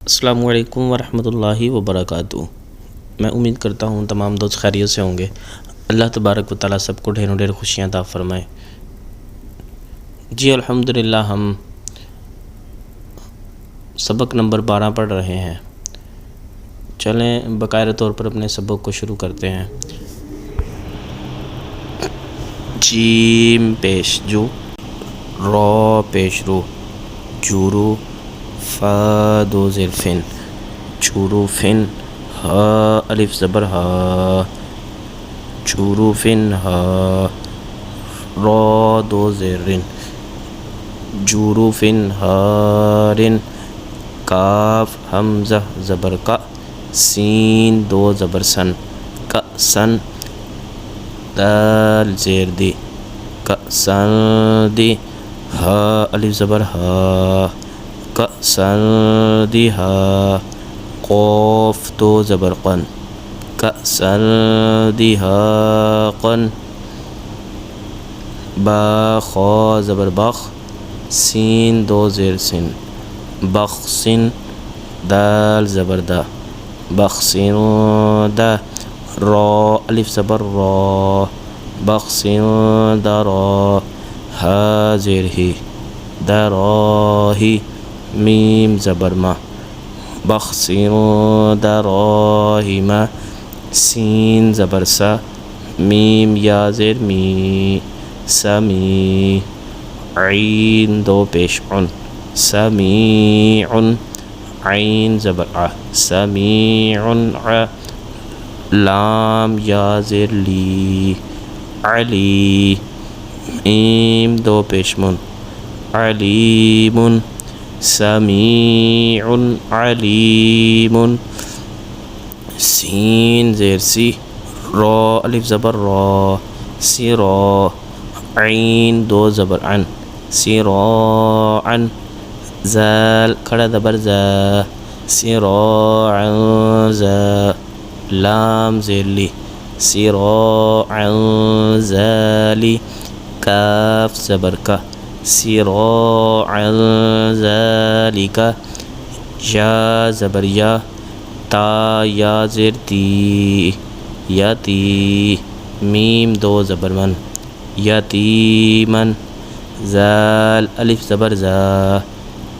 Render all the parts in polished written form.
السلام علیکم ورحمۃ اللہ وبرکاتہ۔ میں امید کرتا ہوں تمام دوست خیریت سے ہوں گے۔ اللہ تبارک و تعالیٰ سب کو ڈھیروں ڈھیر خوشیاں عطا فرمائے۔ جی الحمدللہ ہم سبق نمبر 12 پڑھ رہے ہیں۔ چلیں باقاعدہ طور پر اپنے سبق کو شروع کرتے ہیں۔ جیم پیش جو، را پیش رو، جورو، فا دو زیر فن، چورو فن، ہا الف زبر ہا، چورو فن ہا، را دو زیر رن، جورو فن ہارن، کاف حمزہ زبر کا، سین دو زبر سن، کا سن، دال زیر دی، کا سن دی، ہا الف زبر ہا، کا سن دی ہا، قوف دو زبر قن، کا سن دی ہا قن، با خا زبر بخ، سین دو زیر سن، بخ سن، دال زبر دا، بخ سن دا، را الف زبر را، بخ سن دا را، ہا زیر ہی، دا را ہی، میم زبر ما، بخ سن دا را ہی ما، سین زبر سا، میم یا زیر می، سمی، عین دو پیش عن، سمیع، عین زبر ع، سمیع ع، لام یا زیر لی، علی، میم دو پیش من، علیم، سمیع علیم، سین زیر سی، را الف زبر را، سرا، عین دو زبر عن، سراعا، زال کھڑا زبر زا، سراعا زا، لام زیر لی، سراعا ذالی، کاف زبر کا، سراعا ذالک، یا زبر یا، تا یا زیر تی، یتی، میم دو زبر من، یتیمن، زال الف زبر زا،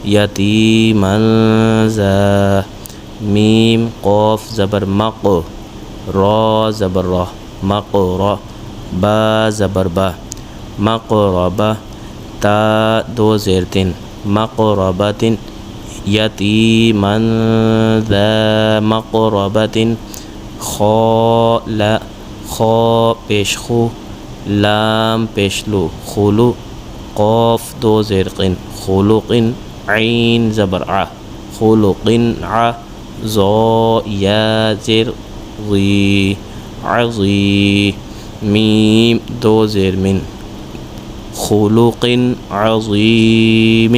یتیمن زا، میم قاف زبر مق، را زبر را، مقرا، با زبر با، مقربا، تا دو زیر تن، مقربت، یتیمن ذا مقربت، خا لا، خا پیش خو، لام پیش لو، خلو، قاف دو زیر قن، خلق، عین زبر ع، خلق ع، ظا یا زیر ضی، عظی، میم دو زیر من، خلق عظیم،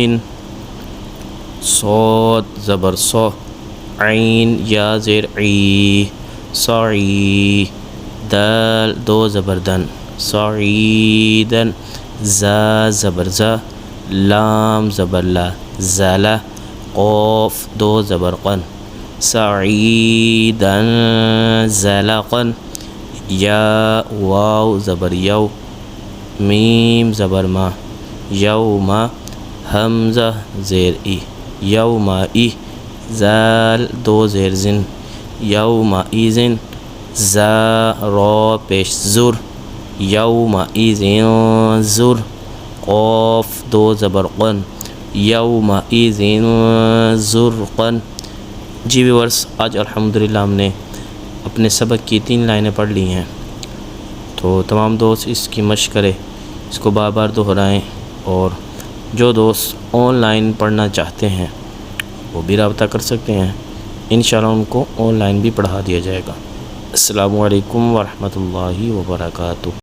صاد زبر صا، عین یا زیر عی، صعی، دال دو زبر دن، صعیدن، زا زبر زا، لام زبر لا، زلا، قاف دو زبر قن، سعیدن زلقن، یا واو زبر یو، میم زبر ما، یوما، حمزہ زیر ای، یوما ای، زال دو زیر زن، یوما ایزن، زا را پیش زر، یوما ایزن زر، قاف دو زبر قن، یوما ایزن زرقن۔ جی ویورس، آج الحمدللہ ہم نے اپنے سبق کی 3 لائنیں پڑھ لی ہیں، تو تمام دوست اس کی مشق کریں، اس کو بار بار دہرائیں، اور جو دوست آن لائن پڑھنا چاہتے ہیں وہ بھی رابطہ کر سکتے ہیں، انشاءاللہ ان کو آن لائن بھی پڑھا دیا جائے گا۔ السلام علیکم ورحمۃ اللہ وبرکاتہ۔